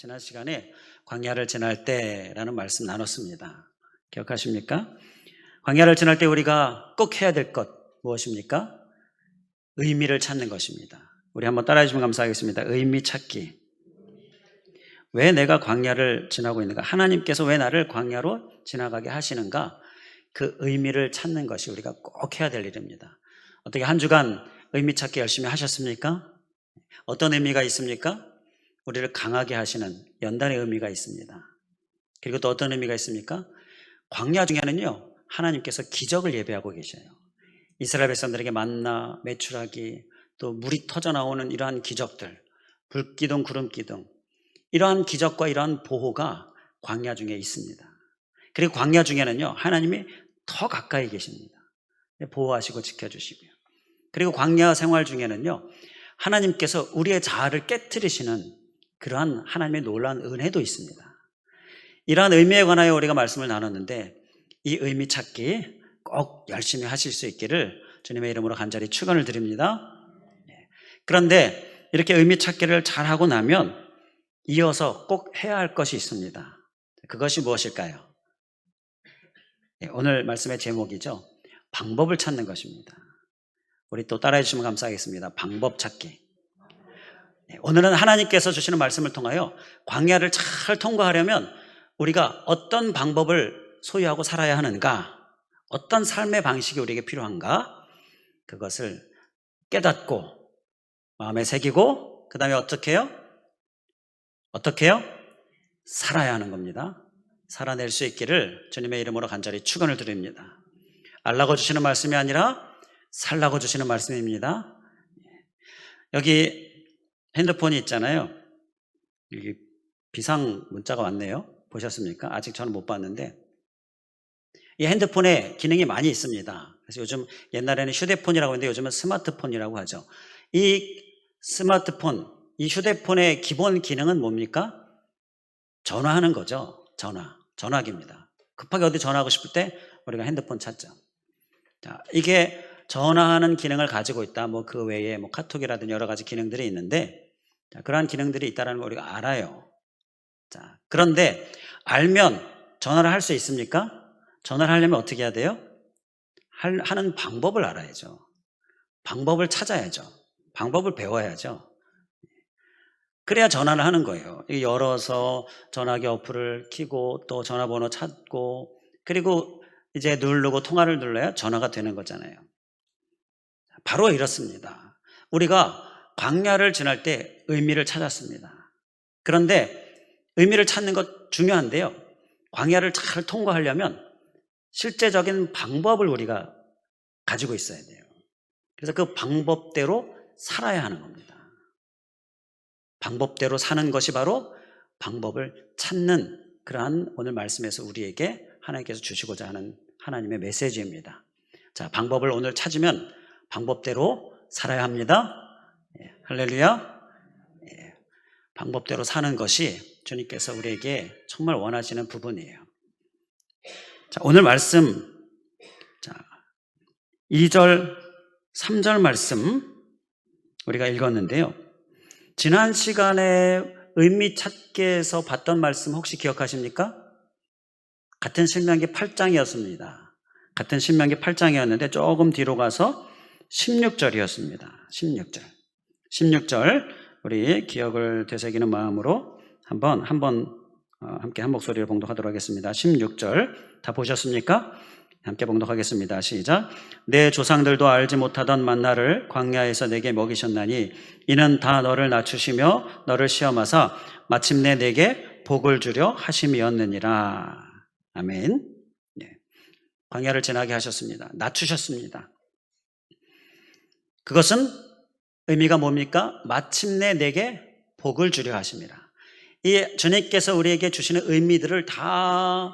지난 시간에 광야를 지날 때라는 말씀 나눴습니다. 기억하십니까? 광야를 지날 때 우리가 꼭 해야 될 것 무엇입니까? 의미를 찾는 것입니다. 우리 한번 따라해 주시면 감사하겠습니다. 의미 찾기. 왜 내가 광야를 지나고 있는가? 하나님께서 왜 나를 광야로 지나가게 하시는가? 그 의미를 찾는 것이 우리가 꼭 해야 될 일입니다. 어떻게 한 주간 의미 찾기 열심히 하셨습니까? 어떤 의미가 있습니까? 우리를 강하게 하시는 연단의 의미가 있습니다. 그리고 또 어떤 의미가 있습니까? 광야 중에는요, 하나님께서 기적을 예배하고 계셔요. 이스라엘 백성들에게 만나, 메추라기, 또 물이 터져 나오는 이러한 기적들, 불기둥, 구름기둥, 이러한 기적과 이러한 보호가 광야 중에 있습니다. 그리고 광야 중에는요, 하나님이 더 가까이 계십니다. 보호하시고 지켜주시고요. 그리고 광야 생활 중에는요, 하나님께서 우리의 자아를 깨트리시는 그러한 하나님의 놀라운 은혜도 있습니다. 이러한 의미에 관하여 우리가 말씀을 나눴는데, 이 의미 찾기 꼭 열심히 하실 수 있기를 주님의 이름으로 간절히 축원을 드립니다. 그런데 이렇게 의미 찾기를 잘하고 나면 이어서 꼭 해야 할 것이 있습니다. 그것이 무엇일까요? 오늘 말씀의 제목이죠. 방법을 찾는 것입니다. 우리 또 따라해 주시면 감사하겠습니다. 방법 찾기. 오늘은 하나님께서 주시는 말씀을 통하여 광야를 잘 통과하려면 우리가 어떤 방법을 소유하고 살아야 하는가, 어떤 삶의 방식이 우리에게 필요한가, 그것을 깨닫고 마음에 새기고 그 다음에 어떻게 해요? 살아야 하는 겁니다. 살아낼 수 있기를 주님의 이름으로 간절히 축원을 드립니다. 알라고 주시는 말씀이 아니라 살라고 주시는 말씀입니다. 여기 핸드폰이 있잖아요. 여기 비상 문자가 왔네요. 보셨습니까? 아직 저는 못 봤는데 이 핸드폰에 기능이 많이 있습니다. 그래서 요즘 옛날에는 휴대폰이라고 했는데 요즘은 스마트폰이라고 하죠. 이 스마트폰, 이 휴대폰의 기본 기능은 뭡니까? 전화하는 거죠. 전화기입니다. 급하게 어디 전화하고 싶을 때 우리가 핸드폰 찾죠. 자, 이게 전화하는 기능을 가지고 있다. 뭐 그 외에 뭐 카톡이라든지 여러 가지 기능들이 있는데, 자, 그러한 기능들이 있다는 걸 우리가 알아요. 자, 그런데 알면 전화를 할 수 있습니까? 전화를 하려면 어떻게 해야 돼요? 하는 방법을 알아야죠. 방법을 찾아야죠. 방법을 배워야죠. 그래야 전화를 하는 거예요. 열어서 전화기 어플을 켜고 또 전화번호 찾고 그리고 이제 누르고 통화를 눌러야 전화가 되는 거잖아요. 바로 이렇습니다. 우리가 광야를 지날 때 의미를 찾았습니다. 그런데 의미를 찾는 것 중요한데요. 광야를 잘 통과하려면 실제적인 방법을 우리가 가지고 있어야 돼요. 그래서 그 방법대로 살아야 하는 겁니다. 방법대로 사는 것이 바로 방법을 찾는 그러한 오늘 말씀에서 우리에게 하나님께서 주시고자 하는 하나님의 메시지입니다. 자, 방법을 오늘 찾으면 방법대로 살아야 합니다. 할렐루야. 방법대로 사는 것이 주님께서 우리에게 정말 원하시는 부분이에요. 자, 오늘 말씀, 자, 2절, 3절 말씀 우리가 읽었는데요. 지난 시간에 의미 찾기에서 봤던 말씀 혹시 기억하십니까? 같은 신명기 8장이었습니다. 같은 신명기 8장이었는데 조금 뒤로 가서 16절이었습니다. 16절 우리 기억을 되새기는 마음으로 한번 함께 한 목소리를 봉독하도록 하겠습니다. 16절 다 보셨습니까? 함께 봉독하겠습니다. 시작. 내 조상들도 알지 못하던 만나를 광야에서 내게 먹이셨나니 이는 다 너를 낮추시며 너를 시험하사 마침내 내게 복을 주려 하심이었느니라. 아멘. 네. 광야를 지나게 하셨습니다. 낮추셨습니다. 그것은 의미가 뭡니까? 마침내 내게 복을 주려 하심이라. 이 주님께서 우리에게 주시는 의미들을 다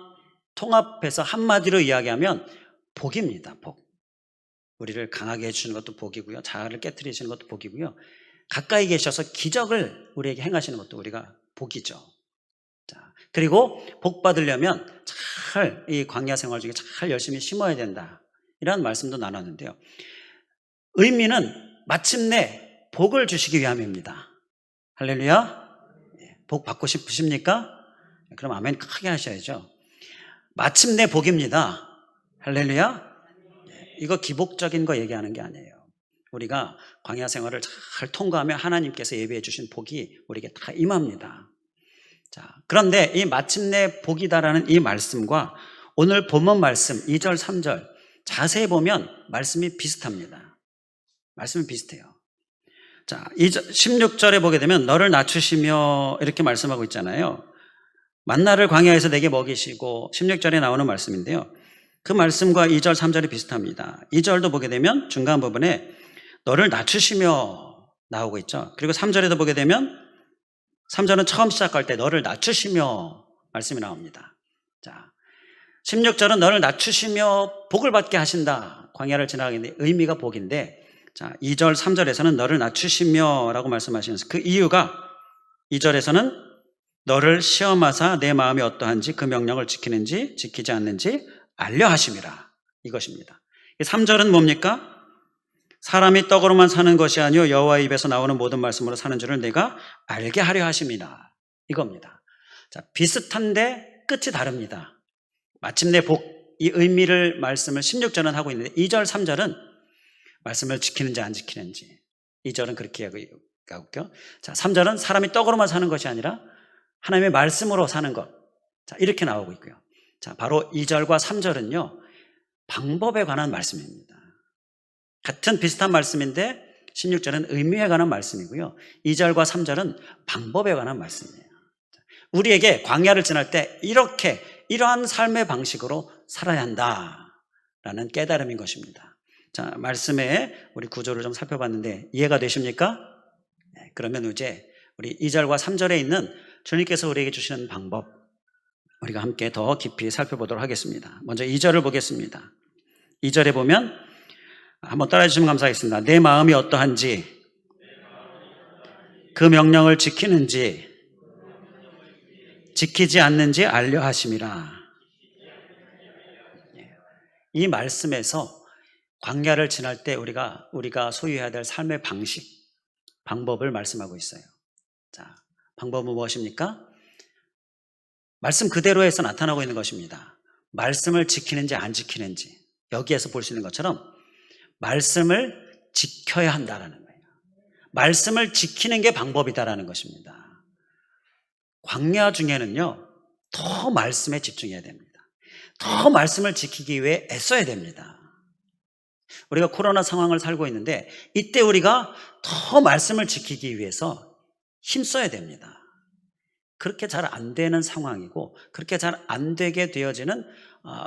통합해서 한마디로 이야기하면 복입니다. 복. 우리를 강하게 해주시는 것도 복이고요. 자아를 깨트리시는 것도 복이고요. 가까이 계셔서 기적을 우리에게 행하시는 것도 우리가 복이죠. 자, 그리고 복 받으려면 잘 이 광야 생활 중에 잘 열심히 심어야 된다. 이런 말씀도 나눴는데요. 의미는 마침내 복을 주시기 위함입니다. 할렐루야. 복 받고 싶으십니까? 그럼 아멘 크게 하셔야죠. 마침내 복입니다. 할렐루야. 이거 기복적인 거 얘기하는 게 아니에요. 우리가 광야 생활을 잘 통과하면 하나님께서 예비해 주신 복이 우리에게 다 임합니다. 자, 그런데 이 마침내 복이다라는 이 말씀과 오늘 본문 말씀 2절 3절 자세히 보면 말씀이 비슷합니다. 말씀이 비슷해요. 자, 16절에 보게 되면 너를 낮추시며 이렇게 말씀하고 있잖아요. 만나를 광야에서 내게 먹이시고 16절에 나오는 말씀인데요. 그 말씀과 2절 3절이 비슷합니다. 2절도 보게 되면 중간 부분에 너를 낮추시며 나오고 있죠. 그리고 3절에도 보게 되면 3절은 처음 시작할 때 너를 낮추시며 말씀이 나옵니다. 자, 16절은 너를 낮추시며 복을 받게 하신다. 광야를 지나가게 되는 의미가 복인데, 자, 2절 3절에서는 너를 낮추시며 라고 말씀하시면서 그 이유가 2절에서는 너를 시험하사 내 마음이 어떠한지 그 명령을 지키는지 지키지 않는지 알려 하심이라, 이것입니다. 3절은 뭡니까? 사람이 떡으로만 사는 것이 아니요 여호와의 입에서 나오는 모든 말씀으로 사는 줄을 내가 알게 하려 하심이라, 이겁니다. 자, 비슷한데 끝이 다릅니다. 마침내 복, 이 의미를 말씀을 16절은 하고 있는데 2절 3절은 말씀을 지키는지 안 지키는지, 2절은 그렇게 하고 있고요. 자, 3절은 사람이 떡으로만 사는 것이 아니라 하나님의 말씀으로 사는 것. 자, 이렇게 나오고 있고요. 자, 바로 2절과 3절은요, 방법에 관한 말씀입니다. 같은 비슷한 말씀인데 16절은 의미에 관한 말씀이고요. 2절과 3절은 방법에 관한 말씀이에요. 우리에게 광야를 지날 때 이러한 삶의 방식으로 살아야 한다라는 깨달음인 것입니다. 자, 말씀에 우리 구조를 좀 살펴봤는데 이해가 되십니까? 네, 그러면 이제 우리 2절과 3절에 있는 주님께서 우리에게 주시는 방법, 우리가 함께 더 깊이 살펴보도록 하겠습니다. 먼저 2절을 보겠습니다. 2절에 보면 한번 따라해 주시면 감사하겠습니다. 내 마음이 어떠한지 그 명령을 지키는지 지키지 않는지 알려 하심이라. 이 말씀에서 광야를 지날 때 우리가 소유해야 될 삶의 방식, 방법을 말씀하고 있어요. 자, 방법은 무엇입니까? 말씀 그대로 해서 나타나고 있는 것입니다. 말씀을 지키는지 안 지키는지, 여기에서 볼 수 있는 것처럼 말씀을 지켜야 한다라는 거예요. 말씀을 지키는 게 방법이다라는 것입니다. 광야 중에는요, 더 말씀에 집중해야 됩니다. 더 말씀을 지키기 위해 애써야 됩니다. 우리가 코로나 상황을 살고 있는데 이때 우리가 더 말씀을 지키기 위해서 힘써야 됩니다. 그렇게 잘 안 되는 상황이고 그렇게 잘 안 되게 되어지는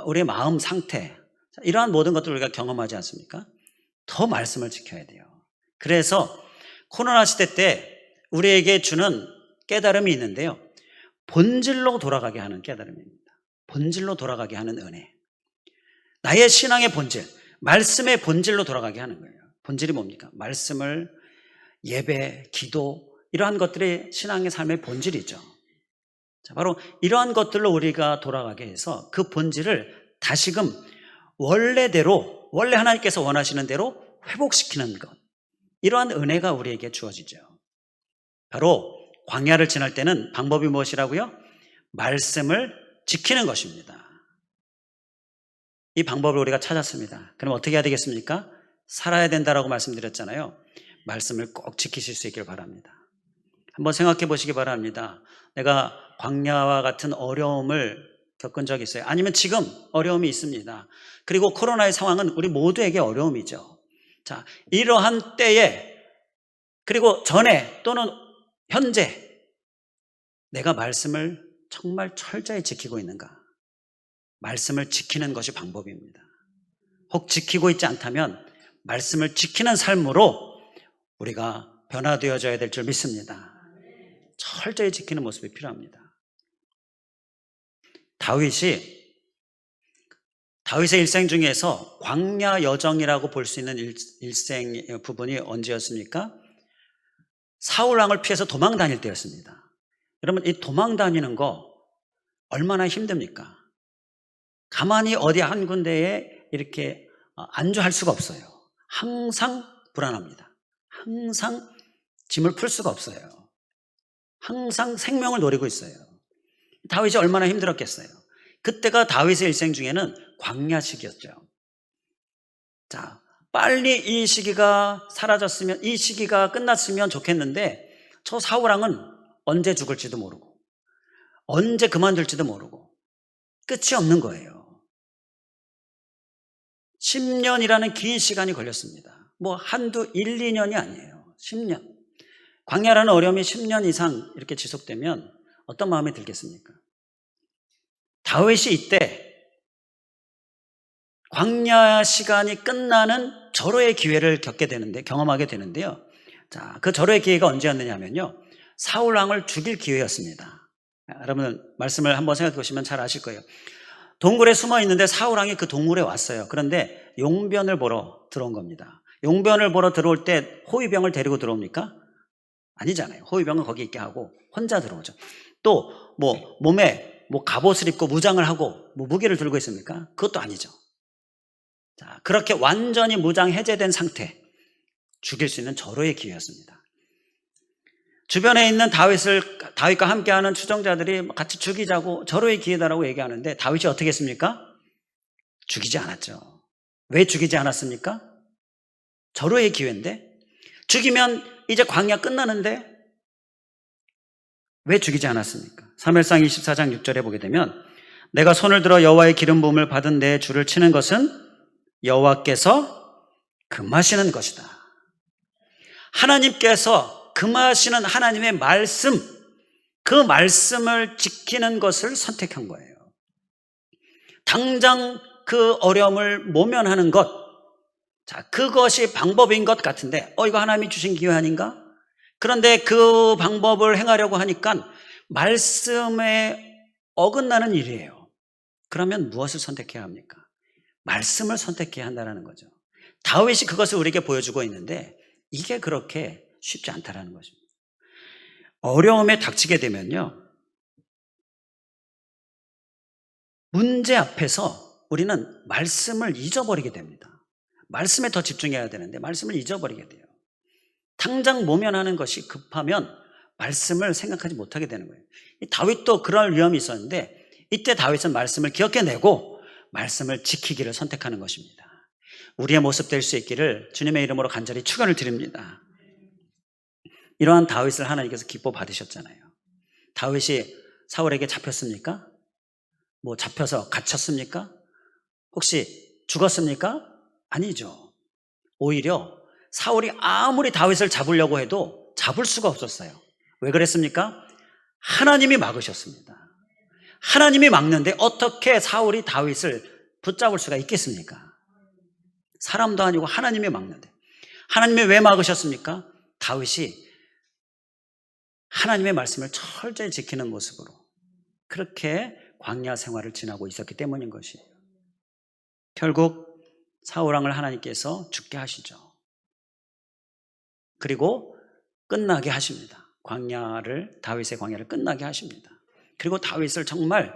우리의 마음 상태, 이러한 모든 것들을 우리가 경험하지 않습니까? 더 말씀을 지켜야 돼요. 그래서 코로나 시대 때 우리에게 주는 깨달음이 있는데요, 본질로 돌아가게 하는 깨달음입니다. 본질로 돌아가게 하는 은혜, 나의 신앙의 본질, 말씀의 본질로 돌아가게 하는 거예요. 본질이 뭡니까? 말씀을, 예배, 기도, 이러한 것들이 신앙의 삶의 본질이죠. 자, 바로 이러한 것들로 우리가 돌아가게 해서 그 본질을 다시금 원래대로, 원래 하나님께서 원하시는 대로 회복시키는 것, 이러한 은혜가 우리에게 주어지죠. 바로 광야를 지날 때는 방법이 무엇이라고요? 말씀을 지키는 것입니다. 이 방법을 우리가 찾았습니다. 그럼 어떻게 해야 되겠습니까? 살아야 된다라고 말씀드렸잖아요. 말씀을 꼭 지키실 수 있길 바랍니다. 한번 생각해 보시기 바랍니다. 내가 광야와 같은 어려움을 겪은 적이 있어요? 아니면 지금 어려움이 있습니다. 그리고 코로나의 상황은 우리 모두에게 어려움이죠. 자, 이러한 때에, 그리고 전에 또는 현재 내가 말씀을 정말 철저히 지키고 있는가? 말씀을 지키는 것이 방법입니다. 혹 지키고 있지 않다면 말씀을 지키는 삶으로 우리가 변화되어져야 될 줄 믿습니다. 철저히 지키는 모습이 필요합니다. 다윗의 일생 중에서 광야 여정이라고 볼 수 있는 일생 부분이 언제였습니까? 사울 왕을 피해서 도망 다닐 때였습니다. 여러분, 이 도망 다니는 거 얼마나 힘듭니까? 가만히 어디 한 군데에 이렇게 안주할 수가 없어요. 항상 불안합니다. 항상 짐을 풀 수가 없어요. 항상 생명을 노리고 있어요. 다윗이 얼마나 힘들었겠어요. 그때가 다윗의 일생 중에는 광야 시기였죠. 자, 빨리 이 시기가 사라졌으면, 이 시기가 끝났으면 좋겠는데 저 사울왕은 언제 죽을지도 모르고 언제 그만둘지도 모르고 끝이 없는 거예요. 10년이라는 긴 시간이 걸렸습니다. 뭐 한두 1, 2년이 아니에요. 10년. 광야라는 어려움이 10년 이상 이렇게 지속되면 어떤 마음이 들겠습니까? 다윗이 이때 광야 시간이 끝나는 절호의 기회를 경험하게 되는데요. 자, 그 절호의 기회가 언제였느냐 하면요, 사울 왕을 죽일 기회였습니다. 여러분 말씀을 한번 생각해 보시면 잘 아실 거예요. 동굴에 숨어 있는데 사울 왕이 그 동굴에 왔어요. 그런데 용변을 보러 들어온 겁니다. 용변을 보러 들어올 때 호위병을 데리고 들어옵니까? 아니잖아요. 호위병은 거기 있게 하고 혼자 들어오죠. 또 몸에 갑옷을 입고 무장을 하고 무기를 들고 있습니까? 그것도 아니죠. 자, 그렇게 완전히 무장 해제된 상태, 죽일 수 있는 절호의 기회였습니다. 주변에 있는 다윗과 함께하는 추종자들이 같이 죽이자고, 절호의 기회다라고 얘기하는데 다윗이 어떻게 했습니까? 죽이지 않았죠. 왜 죽이지 않았습니까? 절호의 기회인데, 죽이면 이제 광야 끝나는데 왜 죽이지 않았습니까? 사무엘상 24장 6절에 보게 되면, 내가 손을 들어 여호와의 기름 부음을 받은 내 줄을 치는 것은 여호와께서 금하시는 것이다. 하나님께서 금하시는 하나님의 말씀, 그 말씀을 지키는 것을 선택한 거예요. 당장 그 어려움을 모면하는 것, 자, 그것이 방법인 것 같은데 이거 하나님이 주신 기회 아닌가? 그런데 그 방법을 행하려고 하니까 말씀에 어긋나는 일이에요. 그러면 무엇을 선택해야 합니까? 말씀을 선택해야 한다는 거죠. 다윗이 그것을 우리에게 보여주고 있는데 이게 그렇게 쉽지 않다는 것입니다. 어려움에 닥치게 되면요, 문제 앞에서 우리는 말씀을 잊어버리게 됩니다. 말씀에 더 집중해야 되는데 말씀을 잊어버리게 돼요. 당장 모면하는 것이 급하면 말씀을 생각하지 못하게 되는 거예요. 다윗도 그럴 위험이 있었는데 이때 다윗은 말씀을 기억해내고 말씀을 지키기를 선택하는 것입니다. 우리의 모습 될 수 있기를 주님의 이름으로 간절히 축원을 드립니다. 이러한 다윗을 하나님께서 기뻐 받으셨잖아요. 다윗이 사울에게 잡혔습니까? 잡혀서 갇혔습니까? 혹시 죽었습니까? 아니죠. 오히려 사울이 아무리 다윗을 잡으려고 해도 잡을 수가 없었어요. 왜 그랬습니까? 하나님이 막으셨습니다. 하나님이 막는데 어떻게 사울이 다윗을 붙잡을 수가 있겠습니까? 사람도 아니고 하나님이 막는데. 하나님이 왜 막으셨습니까? 다윗이 하나님의 말씀을 철저히 지키는 모습으로 그렇게 광야 생활을 지나고 있었기 때문인 것이에요. 결국 사울왕을 하나님께서 죽게 하시죠. 그리고 끝나게 하십니다. 다윗의 광야를 끝나게 하십니다. 그리고 다윗을 정말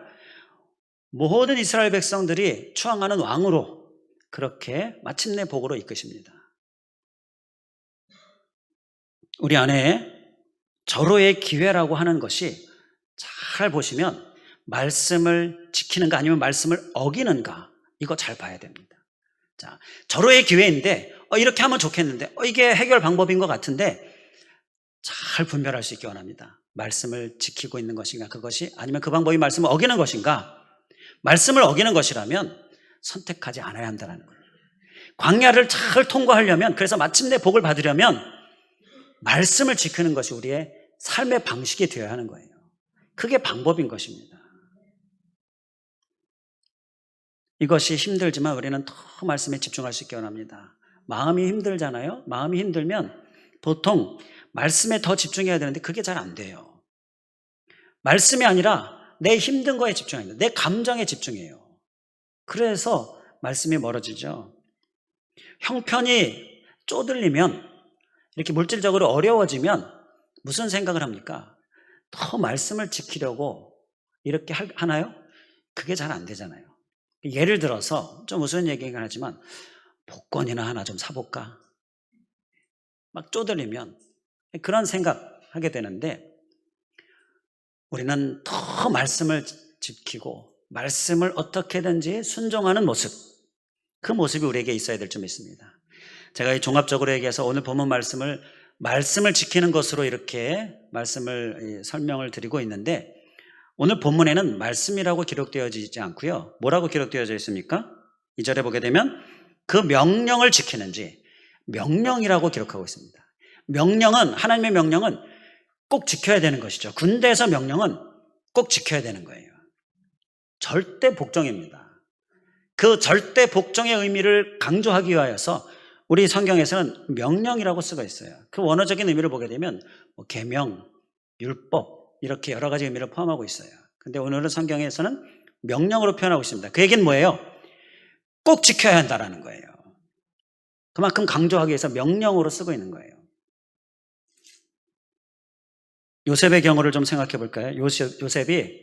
모든 이스라엘 백성들이 추앙하는 왕으로 그렇게 마침내 복으로 이끄십니다. 우리 안에 절호의 기회라고 하는 것이 잘 보시면 말씀을 지키는가 아니면 말씀을 어기는가, 이거 잘 봐야 됩니다. 자, 절호의 기회인데 이렇게 하면 좋겠는데 이게 해결 방법인 것 같은데 잘 분별할 수 있기 원합니다. 말씀을 지키고 있는 것인가, 그것이 아니면 그 방법이 말씀을 어기는 것인가. 말씀을 어기는 것이라면 선택하지 않아야 한다는 거예요. 광야를 잘 통과하려면, 그래서 마침내 복을 받으려면 말씀을 지키는 것이 우리의 삶의 방식이 되어야 하는 거예요. 그게 방법인 것입니다. 이것이 힘들지만 우리는 더 말씀에 집중할 수 있기 원합니다. 마음이 힘들잖아요. 마음이 힘들면 보통 말씀에 더 집중해야 되는데 그게 잘 안 돼요. 말씀이 아니라 내 힘든 거에 집중해야 돼요. 내 감정에 집중해요. 그래서 말씀이 멀어지죠. 형편이 쪼들리면, 이렇게 물질적으로 어려워지면 무슨 생각을 합니까? 더 말씀을 지키려고 이렇게 하나요? 그게 잘 안 되잖아요. 예를 들어서 좀 무슨 얘기긴 하지만 복권이나 하나 좀 사볼까? 막 쪼들리면 그런 생각하게 되는데, 우리는 더 말씀을 지키고 말씀을 어떻게든지 순종하는 모습, 그 모습이 우리에게 있어야 될 점 있습니다. 제가 종합적으로 얘기해서 오늘 본문 말씀을 지키는 것으로 이렇게 말씀을 설명을 드리고 있는데, 오늘 본문에는 말씀이라고 기록되어져 있지 않고요. 뭐라고 기록되어져 있습니까? 2절에 보게 되면 그 명령을 지키는지 명령이라고 기록하고 있습니다. 명령은, 하나님의 명령은 꼭 지켜야 되는 것이죠. 군대에서 명령은 꼭 지켜야 되는 거예요. 절대 복종입니다. 그 절대 복종의 의미를 강조하기 위하여서 우리 성경에서는 명령이라고 쓰고 있어요. 그 원어적인 의미를 보게 되면 계명, 율법 이렇게 여러 가지 의미를 포함하고 있어요. 근데 오늘은 성경에서는 명령으로 표현하고 있습니다. 그 얘기는 뭐예요? 꼭 지켜야 한다라는 거예요. 그만큼 강조하기 위해서 명령으로 쓰고 있는 거예요. 요셉의 경우를 좀 생각해 볼까요? 요셉이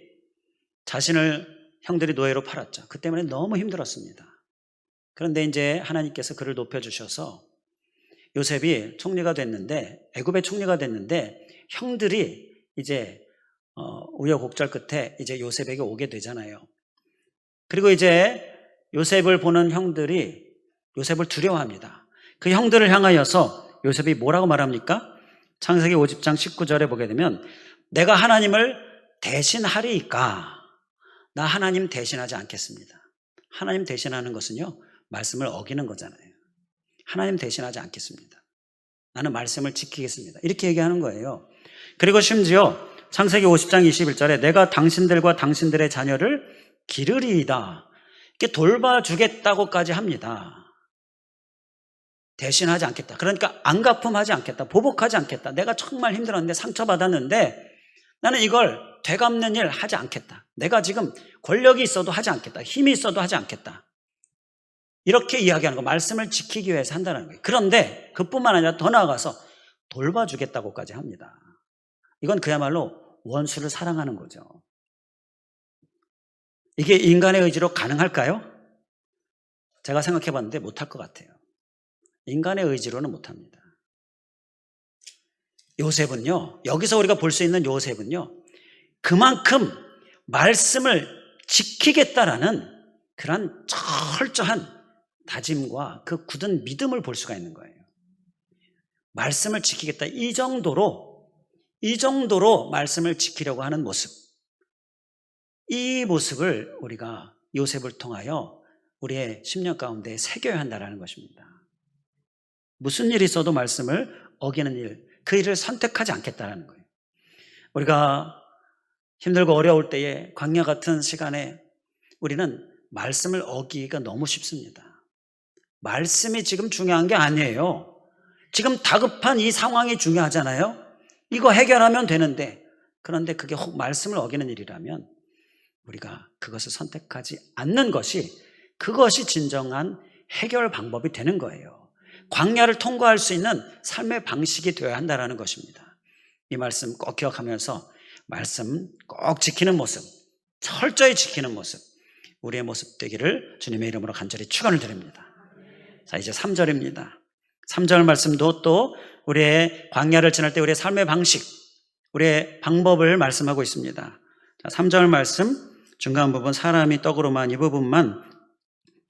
자신을 형들이 노예로 팔았죠. 그 때문에 너무 힘들었습니다. 그런데 이제 하나님께서 그를 높여주셔서 요셉이 총리가 됐는데, 애굽의 총리가 됐는데, 형들이 이제 우여곡절 끝에 이제 요셉에게 오게 되잖아요. 그리고 이제 요셉을 보는 형들이 요셉을 두려워합니다. 그 형들을 향하여서 요셉이 뭐라고 말합니까? 창세기 50장 19절에 보게 되면 내가 하나님을 대신하리이까? 나 하나님 대신하지 않겠습니다. 하나님 대신하는 것은요, 말씀을 어기는 거잖아요. 하나님 대신하지 않겠습니다. 나는 말씀을 지키겠습니다. 이렇게 얘기하는 거예요. 그리고 심지어 창세기 50장 21절에 내가 당신들과 당신들의 자녀를 기르리이다, 이렇게 돌봐주겠다고까지 합니다. 대신하지 않겠다. 그러니까 안갚음하지 않겠다. 보복하지 않겠다. 내가 정말 힘들었는데 상처받았는데 나는 이걸 되갚는 일 하지 않겠다. 내가 지금 권력이 있어도 하지 않겠다. 힘이 있어도 하지 않겠다. 이렇게 이야기하는 거, 말씀을 지키기 위해서 한다는 거예요. 그런데 그뿐만 아니라 더 나아가서 돌봐주겠다고까지 합니다. 이건 그야말로 원수를 사랑하는 거죠. 이게 인간의 의지로 가능할까요? 제가 생각해 봤는데 못할 것 같아요. 인간의 의지로는 못합니다. 요셉은요, 여기서 우리가 볼 수 있는 요셉은요, 그만큼 말씀을 지키겠다라는 그런 철저한 다짐과 그 굳은 믿음을 볼 수가 있는 거예요. 말씀을 지키겠다, 이 정도로 말씀을 지키려고 하는 모습, 이 모습을 우리가 요셉을 통하여 우리의 심령 가운데 새겨야 한다는 것입니다. 무슨 일이 있어도 말씀을 어기는 일, 그 일을 선택하지 않겠다는 거예요. 우리가 힘들고 어려울 때에, 광야 같은 시간에 우리는 말씀을 어기기가 너무 쉽습니다. 말씀이 지금 중요한 게 아니에요. 지금 다급한 이 상황이 중요하잖아요. 이거 해결하면 되는데, 그런데 그게 혹 말씀을 어기는 일이라면 우리가 그것을 선택하지 않는 것이, 그것이 진정한 해결 방법이 되는 거예요. 광야를 통과할 수 있는 삶의 방식이 되어야 한다는 것입니다. 이 말씀 꼭 기억하면서 말씀 꼭 지키는 모습, 철저히 지키는 모습, 우리의 모습 되기를 주님의 이름으로 간절히 축원을 드립니다. 자, 이제 3절입니다. 3절 말씀도 또 우리의 광야를 지날 때 우리의 삶의 방식, 우리의 방법을 말씀하고 있습니다. 자, 3절 말씀 중간 부분, 사람이 떡으로만, 이 부분만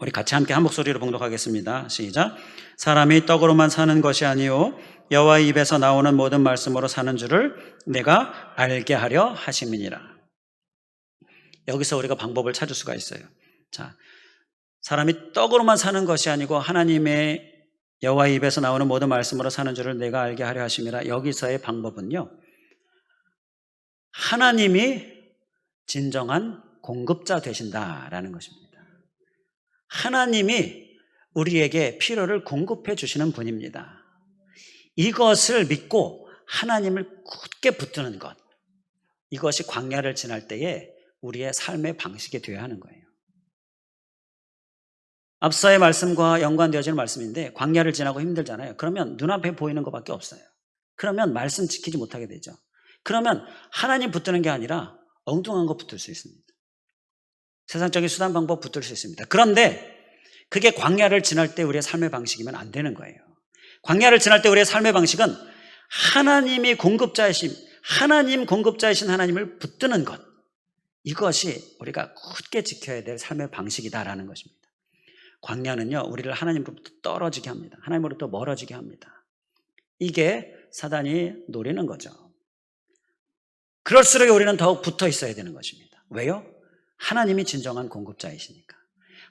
우리 같이 함께 한 목소리로 봉독하겠습니다. 시작. 사람이 떡으로만 사는 것이 아니요 여호와의 입에서 나오는 모든 말씀으로 사는 줄을 내가 알게 하려 하심이니라. 여기서 우리가 방법을 찾을 수가 있어요. 자, 사람이 떡으로만 사는 것이 아니고 하나님의 여호와의 입에서 나오는 모든 말씀으로 사는 줄을 내가 알게 하려 하심이라. 여기서의 방법은요, 하나님이 진정한 공급자 되신다라는 것입니다. 하나님이 우리에게 필요를 공급해 주시는 분입니다. 이것을 믿고 하나님을 굳게 붙드는 것, 이것이 광야를 지날 때에 우리의 삶의 방식이 되어야 하는 거예요. 앞서의 말씀과 연관되어지는 말씀인데, 광야를 지나고 힘들잖아요. 그러면 눈앞에 보이는 것밖에 없어요. 그러면 말씀 지키지 못하게 되죠. 그러면 하나님 붙드는 게 아니라 엉뚱한 거 붙을 수 있습니다. 세상적인 수단 방법 붙을 수 있습니다. 그런데 그게 광야를 지날 때 우리의 삶의 방식이면 안 되는 거예요. 광야를 지날 때 우리의 삶의 방식은 하나님이 공급자이심, 하나님 공급자이신 하나님을 붙드는 것, 이것이 우리가 굳게 지켜야 될 삶의 방식이다라는 것입니다. 광야는요, 우리를 하나님으로부터 떨어지게 합니다. 하나님으로부터 멀어지게 합니다. 이게 사단이 노리는 거죠. 그럴수록 우리는 더욱 붙어 있어야 되는 것입니다. 왜요? 하나님이 진정한 공급자이시니까.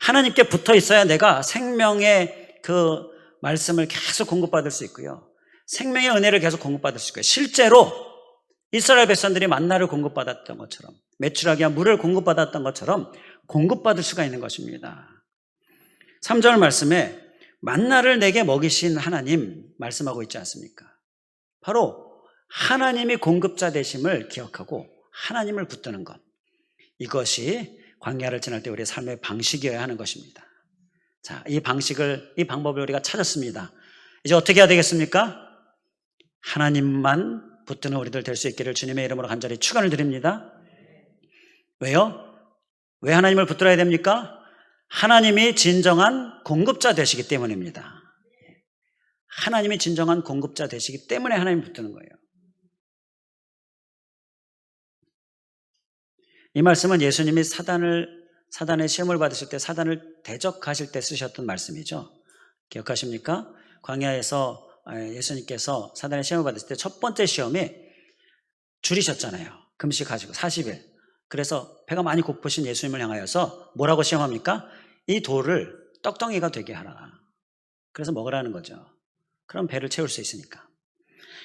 하나님께 붙어 있어야 내가 생명의 그 말씀을 계속 공급받을 수 있고요, 생명의 은혜를 계속 공급받을 수 있고요. 실제로 이스라엘 백성들이 만나를 공급받았던 것처럼, 메추라기와 물을 공급받았던 것처럼 공급받을 수가 있는 것입니다. 3절 말씀에 만나를 내게 먹이신 하나님 말씀하고 있지 않습니까? 바로 하나님이 공급자 되심을 기억하고 하나님을 붙드는 것, 이것이 광야를 지날 때 우리의 삶의 방식이어야 하는 것입니다. 자, 이 방법을 우리가 찾았습니다. 이제 어떻게 해야 되겠습니까? 하나님만 붙드는 우리들 될 수 있기를 주님의 이름으로 간절히 축원을 드립니다. 왜요? 왜 하나님을 붙들어야 됩니까? 하나님이 진정한 공급자 되시기 때문입니다. 하나님이 진정한 공급자 되시기 때문에 하나님 붙드는 거예요. 이 말씀은 예수님이 사단의 시험을 받으실 때, 사단을 대적하실 때 쓰셨던 말씀이죠. 기억하십니까? 광야에서 예수님께서 사단의 시험을 받으실 때 첫 번째 시험이 줄이셨잖아요. 금식하시고 40일. 그래서 배가 많이 고프신 예수님을 향하여서 뭐라고 시험합니까? 이 돌을 떡덩이가 되게 하라. 그래서 먹으라는 거죠. 그럼 배를 채울 수 있으니까.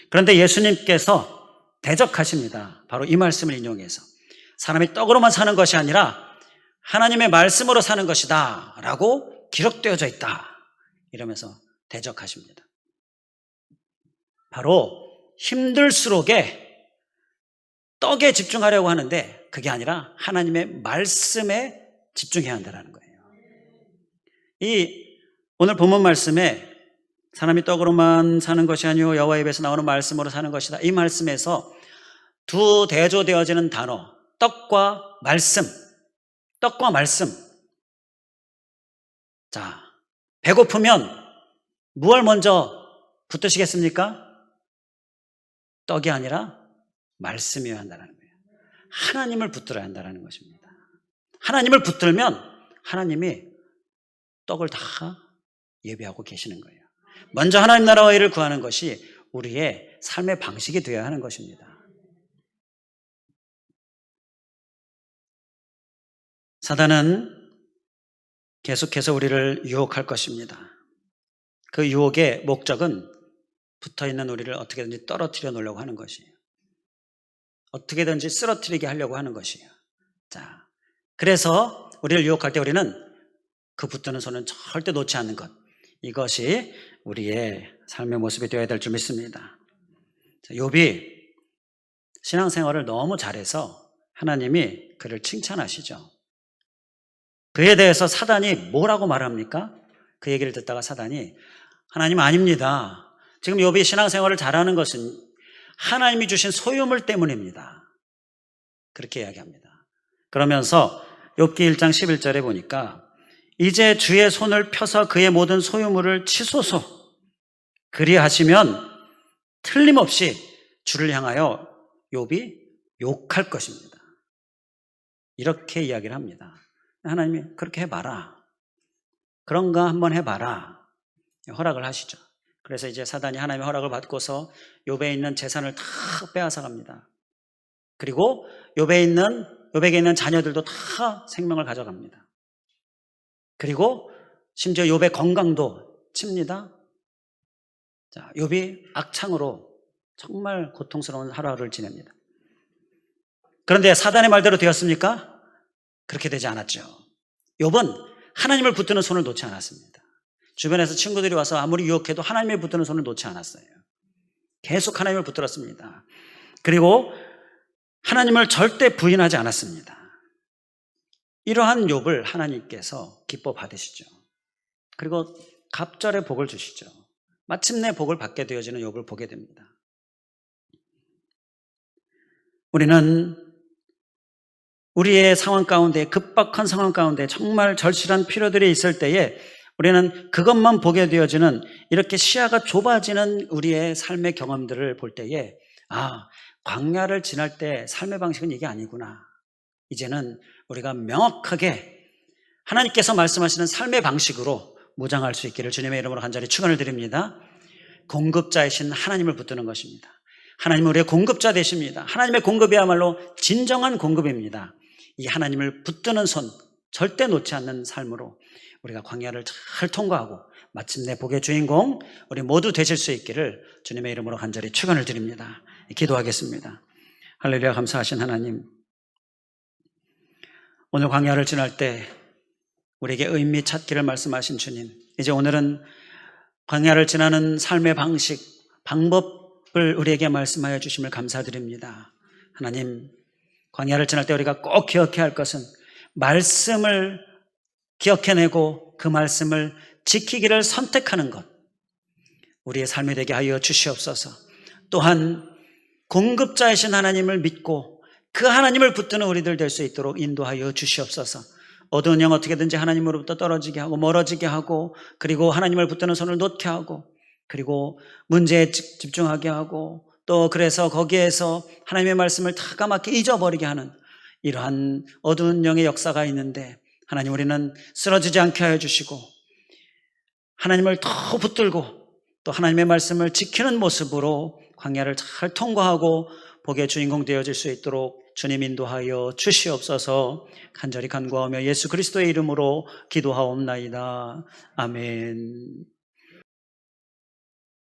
그런데 예수님께서 대적하십니다. 바로 이 말씀을 인용해서 사람이 떡으로만 사는 것이 아니라 하나님의 말씀으로 사는 것이다 라고 기록되어져 있다, 이러면서 대적하십니다. 바로 힘들수록에 떡에 집중하려고 하는데 그게 아니라 하나님의 말씀에 집중해야 한다는 거예요. 이 오늘 본문 말씀에 사람이 떡으로만 사는 것이 아니오 여호와 입에서 나오는 말씀으로 사는 것이다, 이 말씀에서 두 대조되어지는 단어, 떡과 말씀. 자, 배고프면 무엇을 먼저 붙드시겠습니까? 떡이 아니라 말씀이어야 한다는 거예요. 하나님을 붙들어야 한다는 것입니다. 하나님을 붙들면 하나님이 떡을 다 예비하고 계시는 거예요. 먼저 하나님 나라와 의를 구하는 것이 우리의 삶의 방식이 되어야 하는 것입니다. 사단은 계속해서 우리를 유혹할 것입니다. 그 유혹의 목적은 붙어있는 우리를 어떻게든지 떨어뜨려 놓으려고 하는 것이에요. 어떻게든지 쓰러뜨리게 하려고 하는 것이에요. 자, 그래서 우리를 유혹할 때 우리는 그 붙드는 손은 절대 놓지 않는 것, 이것이 우리의 삶의 모습이 되어야 될 줄 믿습니다. 욥이 신앙생활을 너무 잘해서 하나님이 그를 칭찬하시죠. 그에 대해서 사단이 뭐라고 말합니까? 그 얘기를 듣다가 사단이 하나님 아닙니다. 지금 욥이 신앙생활을 잘하는 것은 하나님이 주신 소유물 때문입니다. 그렇게 이야기합니다. 그러면서 욥기 1장 11절에 보니까 이제 주의 손을 펴서 그의 모든 소유물을 치소서. 그리하시면 틀림없이 주를 향하여 욥이 욕할 것입니다. 이렇게 이야기를 합니다. 하나님이 그렇게 해봐라. 그런가 한번 해봐라. 허락을 하시죠. 그래서 이제 사단이 하나님의 허락을 받고서 욥에 있는 재산을 다 빼앗아 갑니다. 그리고 욥에게 있는 자녀들도 다 생명을 가져갑니다. 그리고 심지어 욥의 건강도 칩니다. 자, 욥이 악창으로 정말 고통스러운 하루하루를 지냅니다. 그런데 사단의 말대로 되었습니까? 그렇게 되지 않았죠. 욥은 하나님을 붙드는 손을 놓지 않았습니다. 주변에서 친구들이 와서 아무리 유혹해도 하나님을 붙드는 손을 놓지 않았어요. 계속 하나님을 붙들었습니다. 그리고 하나님을 절대 부인하지 않았습니다. 이러한 욥을 하나님께서 기뻐 받으시죠. 그리고 갑절의 복을 주시죠. 마침내 복을 받게 되어지는 욥을 보게 됩니다. 우리는 우리의 상황 가운데, 급박한 상황 가운데 정말 절실한 필요들이 있을 때에 우리는 그것만 보게 되어지는, 이렇게 시야가 좁아지는 우리의 삶의 경험들을 볼 때에 광야를 지날 때 삶의 방식은 이게 아니구나. 이제는 우리가 명확하게 하나님께서 말씀하시는 삶의 방식으로 무장할 수 있기를 주님의 이름으로 간절히 축원을 드립니다. 공급자이신 하나님을 붙드는 것입니다. 하나님은 우리의 공급자 되십니다. 하나님의 공급이야말로 진정한 공급입니다. 이 하나님을 붙드는 손, 절대 놓지 않는 삶으로 우리가 광야를 잘 통과하고 마침내 복의 주인공 우리 모두 되실 수 있기를 주님의 이름으로 간절히 축원을 드립니다. 기도하겠습니다. 할렐루야. 감사하신 하나님, 오늘 광야를 지날 때 우리에게 의미 찾기를 말씀하신 주님, 이제 오늘은 광야를 지나는 삶의 방식, 방법을 우리에게 말씀하여 주심을 감사드립니다. 하나님, 광야를 지날 때 우리가 꼭 기억해야 할 것은 말씀을 기억해내고 그 말씀을 지키기를 선택하는 것, 우리의 삶이 되게 하여 주시옵소서. 또한 공급자이신 하나님을 믿고 그 하나님을 붙드는 우리들 될 수 있도록 인도하여 주시옵소서. 어두운 영 어떻게든지 하나님으로부터 떨어지게 하고 멀어지게 하고, 그리고 하나님을 붙드는 손을 놓게 하고, 그리고 문제에 집중하게 하고, 또 그래서 거기에서 하나님의 말씀을 다 까맣게 잊어버리게 하는 이러한 어두운 영의 역사가 있는데, 하나님, 우리는 쓰러지지 않게 하여 주시고 하나님을 더 붙들고 또 하나님의 말씀을 지키는 모습으로 광야를 잘 통과하고 복의 주인공 되어질 수 있도록 주님 인도하여 주시옵소서. 간절히 간구하며 예수 그리스도의 이름으로 기도하옵나이다. 아멘.